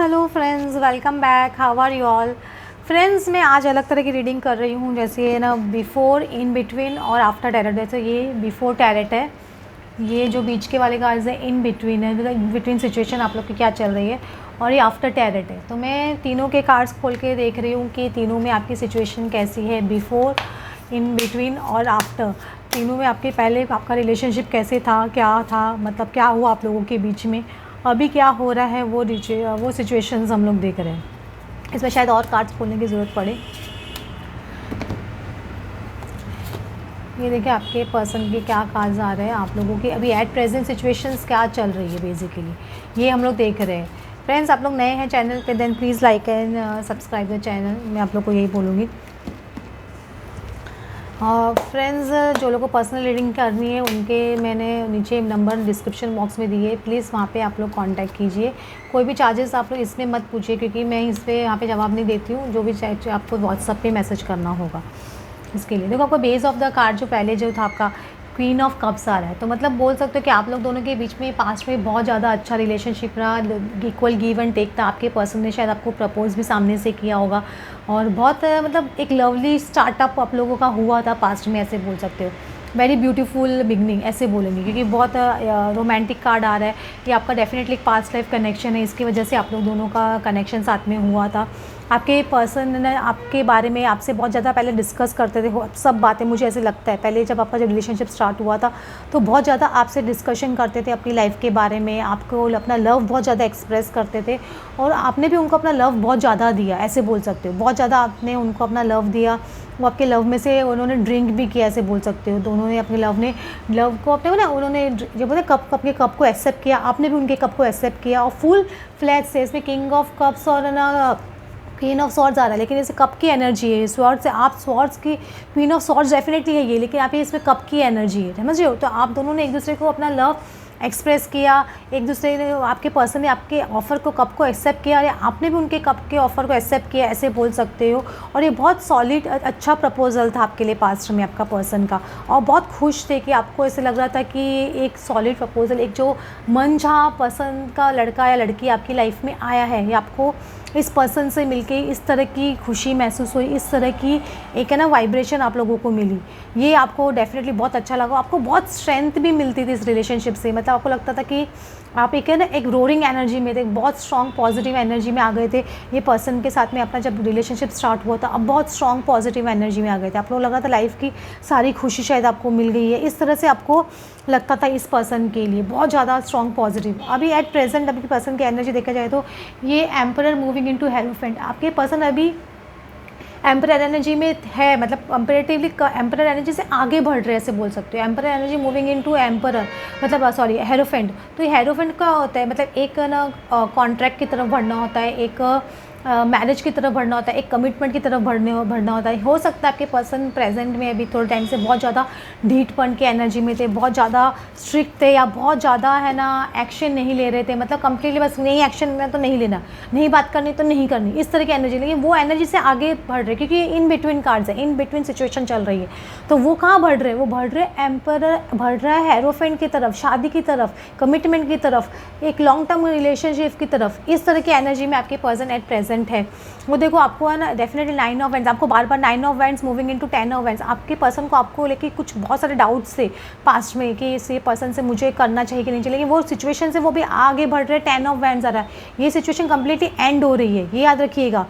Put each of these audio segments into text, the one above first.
Hello friends, welcome back. How are you all friends. मैं आज अलग तरह की रीडिंग कर रही हूँ, जैसे ये ना बिफोर, इन बिटवीन और आफ्टर टैरेट। जैसे ये बिफोर टैरेट है, ये जो बीच के वाले कार्ड्स है इन बिटवीन है, मतलब इन बिटवीन सिचुएशन आप लोग की क्या चल रही है, और ये आफ्टर टैरेट है। तो मैं तीनों के कार्ड्स खोल के देख रही हूँ कि तीनों में आपकी सिचुएशन कैसी है, बिफोर, इन बिटवीन और आफ्टर। तीनों में आपके पहले आपका रिलेशनशिप कैसे था, क्या था, मतलब क्या हुआ आप लोगों के बीच में, अभी क्या हो रहा है, वो सिचुएशंस हम लोग देख रहे हैं। इसमें शायद और कार्ड्स खोलने की ज़रूरत पड़े। ये देखिए आपके पर्सन के क्या कार्ड्स आ रहे हैं, आप लोगों की अभी एट प्रेजेंट सिचुएशंस क्या चल रही है बेसिकली, ये हम लोग देख रहे हैं। फ्रेंड्स, आप लोग नए हैं चैनल पे, then please like and subscribe the channel. मैं आप लोग को यही बोलूँगी। फ्रेंड्स, जो लोगों को पर्सनल रीडिंग करनी है उनके मैंने नीचे नंबर डिस्क्रिप्शन बॉक्स में दिए, प्लीज़ वहाँ पे आप लोग कांटेक्ट कीजिए। कोई भी चार्जेस आप लोग इसमें मत पूछिए, क्योंकि मैं इस पर यहाँ पे जवाब नहीं देती हूँ। जो भी आपको व्हाट्सअप पे मैसेज करना होगा इसके लिए। देखो, आपको बेस ऑफ द कार्ड जो पहले जो था आपका क्वीन ऑफ कप्स आ रहा है, तो मतलब बोल सकते हो कि आप लोग दोनों के बीच में पास्ट में बहुत ज़्यादा अच्छा रिलेशनशिप रहा, इक्वल गिव एंड टेक था। आपके पर्सन ने शायद आपको प्रपोज भी सामने से किया होगा, और बहुत मतलब एक लवली स्टार्टअप आप लोगों का हुआ था पास्ट में, ऐसे बोल सकते हो। वेरी ब्यूटीफुल बिगनिंग ऐसे बोलेंगे, क्योंकि बहुत रोमांटिक कार्ड आ रहा है। ये आपका डेफिनेटली एक पास्ट लाइफ कनेक्शन है, इसकी वजह से आप लोग दोनों का कनेक्शन साथ में हुआ था। आपके पर्सन ने आपके बारे में आपसे बहुत ज़्यादा पहले डिस्कस करते थे सब बातें, मुझे ऐसे लगता है। पहले जब आपका जब रिलेशनशिप स्टार्ट हुआ था तो बहुत ज़्यादा आपसे डिस्कशन करते थे अपनी लाइफ के बारे में, आपको अपना लव बहुत ज़्यादा एक्सप्रेस करते थे, और आपने भी उनको अपना लव बहुत ज़्यादा दिया, ऐसे बोल सकते हो। बहुत ज़्यादा आपने उनको अपना लव दिया, वो आपके लव में से उन्होंने ड्रिंक भी किया, ऐसे बोल सकते हो। दोनों ने अपने लव को अपने ना, उन्होंने जब बोलते कप अपने कप को एक्सेप्ट किया, आपने भी उनके कप को एक्सेप्ट किया, और फुल फ्लैट से इसमें किंग ऑफ कप्स और ना क्वीन ऑफ स्वॉर्ड्स आ रहा है, लेकिन इसे कप की एनर्जी है। स्वॉर्ड से आप स्वॉर्ड्स की क्वीन ऑफ स्वॉर्ड्स डेफिनेटली है ये, लेकिन आप ये इसमें कप की एनर्जी है, समझ रहे हो। तो आप दोनों ने एक दूसरे को अपना लव एक्सप्रेस किया, एक दूसरे ने, आपके पर्सन ने आपके ऑफ़र को कप को एक्सेप्ट किया, या आपने भी उनके कप के ऑफ़र को एक्सेप्ट किया, ऐसे बोल सकते हो। और ये बहुत सॉलिड अच्छा प्रपोजल था आपके लिए पास्ट में आपका पर्सन का, और बहुत खुश थे कि आपको ऐसे लग रहा था कि एक सॉलिड प्रपोजल, एक जो मनचाहा पसंद का लड़का या लड़की आपकी लाइफ में आया है, या आपको इस पर्सन से मिलके इस तरह की खुशी महसूस हुई, इस तरह की एक है ना वाइब्रेशन आप लोगों को मिली, ये आपको डेफिनेटली बहुत अच्छा लगा। आपको बहुत स्ट्रेंथ भी मिलती थी इस रिलेशनशिप से, मतलब आपको लगता था कि आप एक है ना एक रोरिंग एनर्जी में थे, बहुत स्ट्रॉन्ग पॉजिटिव एनर्जी में आ गए थे। ये पर्सन के साथ में अपना जब रिलेशनशिप स्टार्ट हुआ था, अब बहुत स्ट्रॉन्ग पॉजिटिव एनर्जी में आ गए थे। आप लोग लग रहा था लाइफ की सारी खुशी शायद आपको मिल गई है, इस तरह से आपको लगता था इस पर्सन के लिए बहुत ज़्यादा स्ट्रॉन्ग पॉजिटिव। अभी एट प्रेजेंट अभी पर्सन की एनर्जी देखा जाए तो ये एम्परर मूविंग इनटू हेरोफेंट, आपके पर्सन अभी एम्परर एनर्जी में है, मतलब कंपेरेटिवली एम्परर एनर्जी से आगे बढ़ रहे हैं, ऐसे बोल सकते हो। Emperor energy moving into emperor, मतलब सॉरी हेरोफेंट। तो ये हेरोफेंट का होता है, मतलब एक ना कॉन्ट्रैक्ट की तरफ बढ़ना होता है, एक मैरिज की तरफ बढ़ना होता है, एक कमिटमेंट की तरफ बढ़ना होता है। हो सकता है आपके पर्सन प्रेजेंट में अभी थोड़े टाइम से बहुत ज़्यादा ढीठपन की एनर्जी में थे, बहुत ज़्यादा स्ट्रिक्ट थे, या बहुत ज़्यादा है ना एक्शन नहीं ले रहे थे, मतलब कंप्लीटली बस नहीं एक्शन लेना तो नहीं लेना, नहीं बात करनी तो नहीं करनी, इस तरह की एनर्जी। लेकिन वो एनर्जी से आगे बढ़ रहे, क्योंकि इन बिटवीन कार्ड्स है, इन बिटवीन सिचुएशन चल रही है। तो वो कहाँ बढ़ रहे हैं, वो बढ़ रहे एम्परर, बढ़ रहा है हेरोफेंट की तरफ, शादी की तरफ, कमिटमेंट की तरफ, एक लॉन्ग टर्म रिलेशनशिप की तरफ। इस तरह की एनर्जी में आपके पर्सन एट प्रेजेंट है। वो देखो आपको है ना डेफिनेटली 9 ऑफ वैंड्स, आपको बार बार 9 of wands moving into 10 of wands. आपके पर्सन को आपको लेके कुछ बहुत सारे डाउट्स थे पास्ट में कि इस पर्सन से मुझे करना चाहिए कि नहीं चाहिए, लेकिन वो सिचुएशन से वो भी आगे बढ़ रहे। 10 ऑफ वैंड्स आ रहा है, ये सिचुएशन कंप्लीटली एंड हो रही है, ये याद रखिएगा।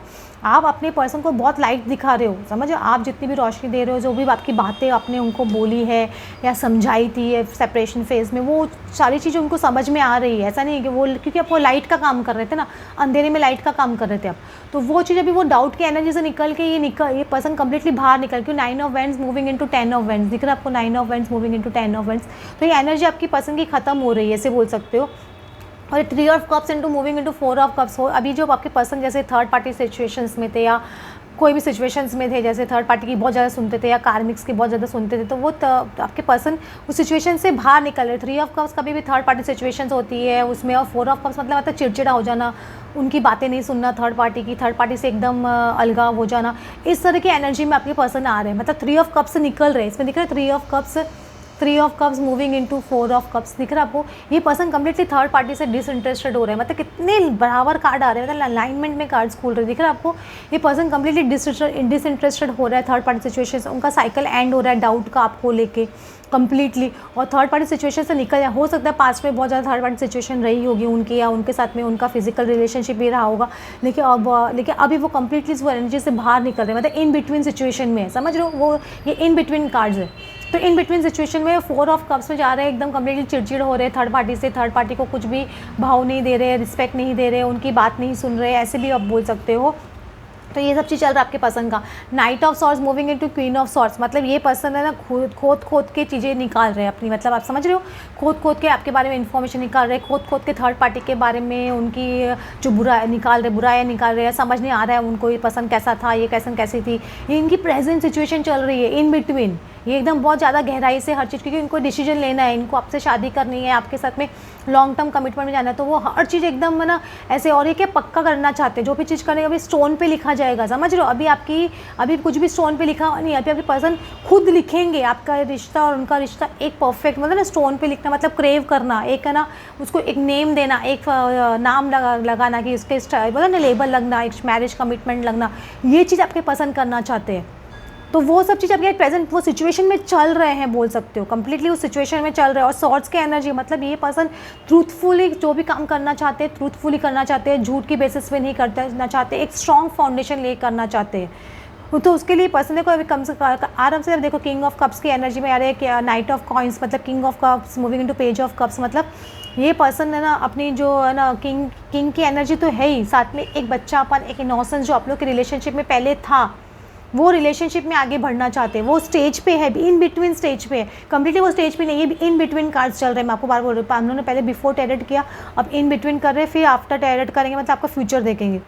आप अपने पर्सन को बहुत लाइट दिखा रहे हो, समझो, आप जितनी भी रोशनी दे रहे हो, जो भी आपकी बातें आपने उनको बोली है या समझाई थी सेपरेशन फेज़ में, वो सारी चीज़ें उनको समझ में आ रही है। ऐसा नहीं है कि वो, क्योंकि आप वो लाइट का काम कर रहे थे ना, अंधेरे में लाइट का काम कर रहे थे आप, तो वो चीज़ अभी वो डाउट की एनर्जी से निकल के ये पर्सन कंप्लीटली बाहर निकल, क्योंकि 9 of wands moving into 10 of wands दिख रहा है आपको, 9 of wands moving into 10 of wands. तो ये एनर्जी आपकी पर्सन की खत्म हो रही है, ऐसे बोल सकते हो। और 3 of cups into moving into 4 of cups हो। अभी जो आपके पर्सन जैसे थर्ड पार्टी सिचुएशंस में थे, या कोई भी सिचुएशंस में थे, जैसे थर्ड पार्टी की बहुत ज़्यादा सुनते थे या कार्मिक्स की बहुत ज़्यादा सुनते थे, तो वो आपके पर्सन उस सिचुएशन से बाहर निकल रहे। 3 ऑफ कप्स कभी भी थर्ड पार्टी सिचुएशंस होती है उसमें, और 4 ऑफ कप्स मतलब चिड़चिड़ा हो जाना, उनकी बातें नहीं सुनना, थर्ड पार्टी से एकदम अलगाव हो जाना, इस तरह की एनर्जी में आपके पर्सन आ रहे हैं। मतलब 3 ऑफ कप्स से निकल रहे हैं, इसमें दिख रहा है 3 of cups 3 of cups moving into 4 of cups, दिख रहा है आपको। ये पर्सन कंप्लीटली थर्ड पार्टी से डिसइंटरेस्टेड हो रहे हैं, मतलब कितने बराबर कार्ड आ रहे हैं, मतलब अलाइनमेंट में कार्ड्स खुल रहे हैं, दिख रहा है आपको। ये पर्सन कंप्लीटली डिसइंटरेस्टेड हो रहा है थर्ड पार्टी सिचुएशन से, उनका साइकिल एंड हो रहा है डाउट का आपको लेके कंप्लीटली, और थर्ड पार्टी सिचुएशन से निकल जाए। हो सकता है पास्ट में बहुत ज़्यादा थर्ड पार्टी सिचुएशन रही होगी उनकी, या उनके साथ में उनका फिजिकल रिलेशनशिप भी रहा होगा, लेकिन अभी वो कंप्लीटली वो एनर्जी से बाहर निकल रहे हैं, मतलब इन बिटवीन सिचुएशन में, समझ रहे हो, वो ये इन बिटवीन कार्ड्स है। तो इन बिटवीन सिचुएशन में 4 ऑफ कप्स में जा रहे हैं, एकदम कंप्लीटली चिड़चिड़ हो रहे हैं थर्ड पार्टी से, थर्ड पार्टी को कुछ भी भाव नहीं दे रहे, रिस्पेक्ट नहीं दे रहे, उनकी बात नहीं सुन रहे, ऐसे भी आप बोल सकते हो। तो ये सब चीज़ चल रहा है आपके पर्सन का। Knight of swords moving into queen of swords, मतलब ये पर्सन है ना खोद के चीज़ें निकाल रहे हैं अपनी, मतलब आप समझ रहे हो, खोद के आपके बारे में इन्फॉर्मेशन निकाल रहे हैं, खोद के थर्ड पार्टी के बारे में उनकी जो बुराइयाँ निकाल रहे हैं, समझ नहीं आ रहा है उनको ये पर्सन कैसा था, ये पर्सन कैसी थी, ये इनकी प्रेजेंट सिचुएशन चल रही है इन बिटवीन, ये एकदम बहुत ज़्यादा गहराई से हर चीज़, क्योंकि इनको डिसीजन लेना है, इनको आपसे शादी करनी है, आपके साथ में लॉन्ग टर्म कमिटमेंट में जाना है, तो वो हर चीज़ एकदम है ना ऐसे, और ये क्या पक्का करना चाहते हैं, जो भी चीज़ करेंगे अभी स्टोन पे लिखा जाएगा, समझ रहे हो। अभी कुछ भी स्टोन पे लिखा नहीं, अभी आपके पर्सन खुद लिखेंगे आपका रिश्ता और उनका रिश्ता एक परफेक्ट, मतलब ना स्टोन पे लिखना मतलब क्रेव करना, एक है ना उसको एक नेम देना, एक नाम लगाना कि इसके मतलब ना लेबल लगना, एक मैरिज कमिटमेंट लगना, ये चीज़ आपके पसंद करना चाहते हैं। तो वो सब चीज़ आपके प्रेजेंट वो सिचुएशन में चल रहे हैं, बोल सकते हो कंप्लीटली उस सिचुएशन में चल रहे हैं। और सॉर्ट्स के एनर्जी मतलब ये पर्सन ट्रूथफुली जो भी काम करना चाहते हैं, ट्रूथफुली करना चाहते हैं, झूठ की बेसिस पे नहीं करना चाहते, एक स्ट्रॉन्ग फाउंडेशन ले करना चाहते हैं। तो उसके लिए पर्सन देखो अभी कम से आराम से देखो किंग ऑफ कप्स की एनर्जी में आ रहे हैं कि नाइट ऑफ कॉइन्स, मतलब king of cups moving into page of cups, मतलब ये पर्सन है ना अपनी जो है ना किंग की एनर्जी तो है ही, साथ में एक बच्चापन, एक इनोसेंस जो आप लोग के रिलेशनशिप में पहले था, वो रिलेशनशिप में आगे बढ़ना चाहते हैं, वो स्टेज पे है, इन बिटवीन स्टेज पे है, कंप्लीटली वो स्टेज पे नहीं है, इन बिटवीन कार्ड्स चल रहे हैं। मैं आपको बार बोल रही हूँ, हम लोगों ने पहले बिफोर टैरेट किया, अब इन बिटवीन कर रहे हैं, फिर आफ्टर टैरेट करेंगे, मतलब आपका फ्यूचर देखेंगे।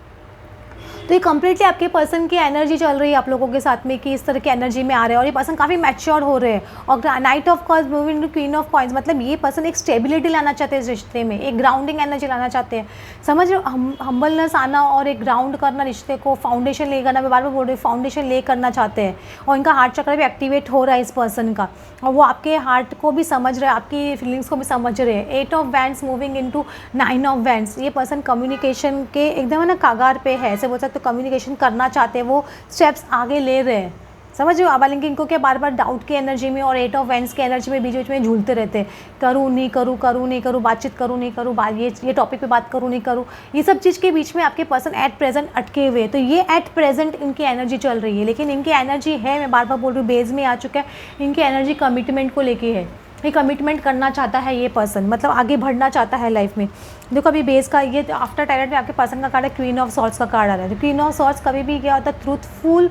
तो ये कंप्लीटली आपके पर्सन की एनर्जी चल रही है आप लोगों के साथ में कि इस तरह की एनर्जी में आ रहे हैं, और ये पर्सन काफ़ी मैच्योर हो रहे हैं। और knight of coins moving to queen of coins, मतलब ये पर्सन एक स्टेबिलिटी लाना चाहते हैं इस रिश्ते में, एक ग्राउंडिंग एनर्जी लाना चाहते हैं, समझ रहे हो, हम्बलनेस आना और एक ग्राउंड करना रिश्ते को, फाउंडेशन ले करना, मैं बार बार बोल रही हूँ फाउंडेशन ले करना चाहते हैं। और इनका हार्ट चक्र भी एक्टिवेट हो रहा है इस पर्सन का, और वो आपके हार्ट को भी समझ रहे हैं, आपकी फीलिंग्स को भी समझ रहे हैं। 8 of wands moving into 9 of wands, ये पर्सन कम्युनिकेशन के एकदम है ना कागार पे है, ऐसे बोल सकते हो, कम्युनिकेशन करना चाहते हैं, वो स्टेप्स आगे ले रहे हैं, समझ रहे हो। अब लेकिन इनको क्या बार बार डाउट की एनर्जी में और 8 ऑफ वैंड्स की एनर्जी में बीच बीच में झूलते रहते हैं, करूँ नहीं करूँ, बातचीत करूँ नहीं करूँ, ये टॉपिक पे बात करूँ नहीं करूँ, ये सब चीज़ के बीच में आपके पर्सन एट प्रेजेंट अटके हुए हैं। तो ये एट प्रेजेंट इनकी एनर्जी चल रही है, लेकिन इनकी एनर्जी है, मैं बार बार बोल रही हूँ, बेस में आ चुका है, इनकी एनर्जी कमिटमेंट को लेके है, ये कमिटमेंट करना चाहता है ये पर्सन, मतलब आगे बढ़ना चाहता है लाइफ में। देखो अभी बेस का ये आफ्टर टैरेट में आपके पर्सन का कार्ड है, क्वीन ऑफ सॉर्ट्स का कार्ड आ रहा है। तो क्वीन ऑफ सॉर्ट्स कभी भी क्या होता है, ट्रूथफुल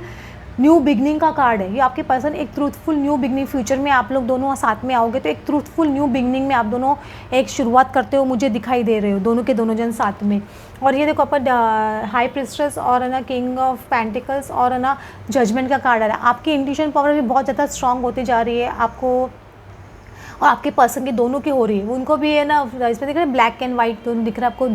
न्यू बिगनिंग का कार्ड है। ये आपके पर्सन एक ट्रूथफुल न्यू बिगनिंग, फ्यूचर में आप लोग दोनों साथ में आओगे तो एक ट्रूथफुल न्यू बिगनिंग में आप दोनों एक शुरुआत करते हो, मुझे दिखाई दे रहे हो दोनों के दोनों जन साथ में। और ये देखो अपन हाई प्रिस्ट्रेस और है ना किंग ऑफ पेंटिकल्स और है ना जजमेंट का कार्ड आ रहा है। आपकी इंट्यूशन पावर भी बहुत ज़्यादा स्ट्रांग होती जा रही है आपको, और आपके पर्सन की दोनों की हो रही है, उनको भी है ना इसमें दिख रहा है ब्लैक एंड वाइट दोनों दिख रहा है आपको,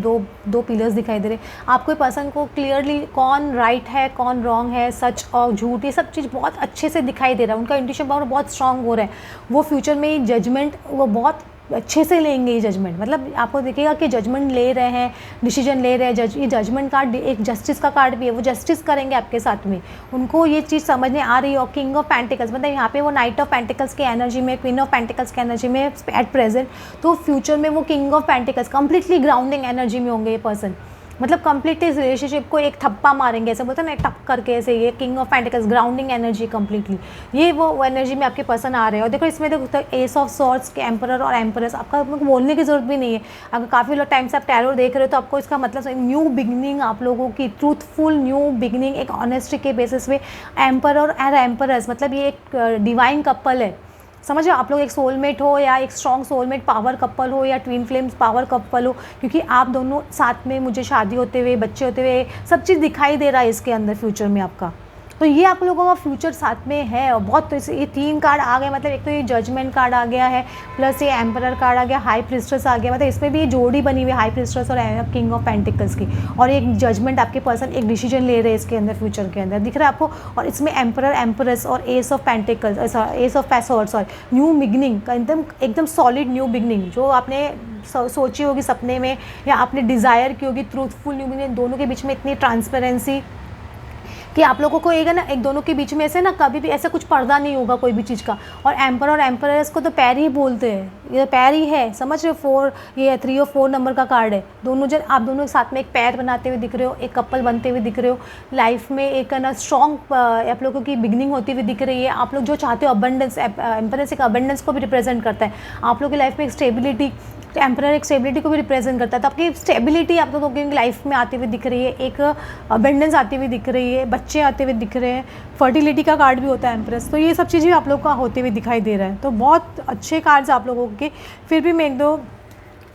दो पिलर्स दिखाई दे रहे हैं आपको। पर्सन को क्लियरली कौन राइट है कौन रॉन्ग है, सच और झूठ, ये सब चीज़ बहुत अच्छे से दिखाई दे रहा है। उनका इंट्यूशन पावर बहुत स्ट्रांग हो रहा है, वो फ्यूचर में जजमेंट वो बहुत अच्छे से लेंगे। ये जजमेंट मतलब आपको देखिएगा कि जजमेंट ले रहे हैं, डिसीजन ले रहे हैं। ये जजमेंट कार्ड एक जस्टिस का कार्ड भी है, वो जस्टिस करेंगे आपके साथ में, उनको ये चीज़ समझ में आ रही है। और किंग ऑफ पेंटिकल्स मतलब यहाँ पे वो नाइट ऑफ पेंटिकल्स की एनर्जी में, क्वीन ऑफ पेंटिकल्स की एनर्जी में एट प्रेजेंट, तो फ्यूचर में वो king of pentacles completely grounding energy में होंगे ये पर्सन, मतलब कंप्लीटली इस रिलेशनशिप को एक थप्पा मारेंगे, ऐसे बोलते हैं ना टप करके, ऐसे ये king of pentacles grounding energy completely, ये वो एनर्जी में आपके पर्सन आ रहे हैं। और देखो इसमें देखो एस ऑफ सॉर्ड्स के एम्परर और एम्परेस, आपका बोलने की जरूरत भी नहीं है। अगर काफ़ी लोग टाइम से आप टैरो देख रहे हो तो आपको इसका मतलब न्यू बिगनिंग, आप लोगों की ट्रूथफुल न्यू बिगनिंग एक ऑनेस्टी के बेसिस पे। एम्परर और एम्परेस मतलब ये एक डिवाइन कपल है, समझ रहे हो। आप लोग एक सोलमेट हो या एक स्ट्रॉन्ग सोलमेट पावर कपल हो या ट्विन फ्लेम्स पावर कपल हो, क्योंकि आप दोनों साथ में मुझे शादी होते हुए, बच्चे होते हुए, सब चीज़ दिखाई दे रहा है इसके अंदर फ्यूचर में आपका। तो ये आप लोगों का फ्यूचर साथ में है। और बहुत तो ये 3 कार्ड आ गए, मतलब एक तो ये जजमेंट कार्ड आ गया है, प्लस ये एम्परर कार्ड आ गया, हाई प्रिस्ट्रेस आ गया, मतलब इसमें भी ये जोड़ी बनी हुई है हाई प्रिस्ट्रेस और किंग ऑफ पेंटिकल्स की। और एक जजमेंट, आपके पर्सन एक डिसीजन ले रहे हैं इसके अंदर, फ्यूचर के अंदर दिख रहा है आपको। और इसमें एम्परर, एम्परेस और ace of pentacles, ace of password, sorry, new beginning का एकदम सॉलिड न्यू बिगनिंग, जो आपने सोची होगी सपने में या आपने डिज़ायर की होगी, ट्रूथफुल न्यू बिगनिंग। दोनों के बीच में इतनी ट्रांसपेरेंसी कि आप लोगों को एक है ना, एक दोनों के बीच में ऐसे ना कभी भी ऐसा कुछ पर्दा नहीं होगा कोई भी चीज़ का। और एम्पर और एम्परेस को तो पैर ही बोलते हैं, ये पैर ही है, समझ रहे हो। 4 ये 3 और 4 नंबर का कार्ड है। दोनों जन, आप दोनों के साथ में एक पैर बनाते हुए दिख रहे हो, एक कपल बनते हुए दिख रहे हो। लाइफ में एक ना स्ट्रॉन्ग आप लोगों की बिगनिंग होती हुई दिख रही है। आप लोग जो चाहते हो अबंडेंस, एम्परेस एक अबंडेंस को भी रिप्रेजेंट करता है। आप लोग की लाइफ में एक स्टेबिलिटी, तो एम्परर एक स्टेबिलिटी को भी रिप्रेजेंट करता है। तो आपकी स्टेबिलिटी आप लोगों की लाइफ में आती हुई दिख रही है, एक अबंडेंस आती हुई दिख रही है, बच्चे आते हुए दिख रहे हैं, फर्टिलिटी का कार्ड भी होता है एम्प्रेस। तो ये सब चीज़ें आप लोग का होते हुए दिखाई दे रहा है। तो बहुत अच्छे कार्ड्स आप लोगों के। फिर भी मैं 1-2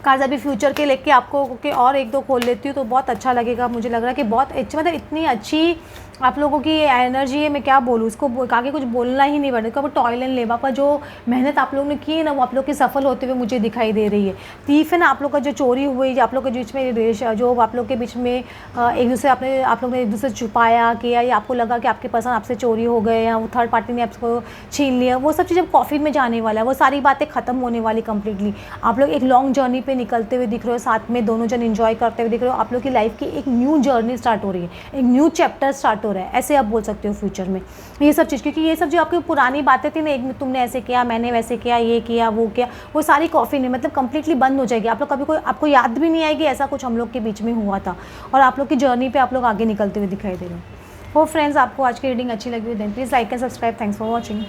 कार्ड्स अभी फ्यूचर के लेके आपको के और 1-2 खोल लेती हूँ तो बहुत अच्छा लगेगा। मुझे लग रहा है कि बहुत अच्छी, मतलब इतनी अच्छी आप लोगों की एनर्जी है, मैं क्या बोलूँ इसको, आगे कुछ बोलना ही नहीं पड़ेगा। वो टॉयल एंड लेबर पर जो मेहनत आप लोगों ने की है ना, वो आप लोग की सफल होते हुए मुझे दिखाई दे रही है। तीफ है ना, आप लोग का जो चोरी हुई, आप लोग के बीच में जो आप लोग के बीच में एक दूसरे आप लोग ने एक दूसरे छुपाया किया, या आपको लगा कि आपके पर्सन आपसे चोरी हो गए या वो थर्ड पार्टी ने आपको छीन लिया, वो सब चीज़ें कॉफिन में जाने वाला है। वो सारी बातें खत्म होने वाली कंप्लीटली। आप लोग एक लॉन्ग जर्नी पे निकलते हुए दिख रहे हो, साथ में दोनों जन एंजॉय करते हुए दिख रहे हो। आप लोग की लाइफ की एक न्यू जर्नी स्टार्ट हो रही है, एक न्यू चैप्टर स्टार्ट हो रहा है, ऐसे आप बोल सकते हो फ्यूचर में ये सब चीज़। क्योंकि ये सब जो आपकी पुरानी बातें थी ना, एक में तुमने ऐसे किया, मैंने वैसे किया, ये किया, वो किया, वो सारी कॉफी में मतलब कंप्लीटली बंद हो जाएगी। आप लोग कभी कोई आपको याद भी नहीं आएगी ऐसा कुछ हम लोग के बीच में हुआ था। और आप लोग की जर्नी पे आप लोग आगे निकलते हुए दिखाई दे रहे हो। फ्रेंड्स, आपको आज की रीडिंग अच्छी लगी हुई then please like and subscribe. Thanks for watching.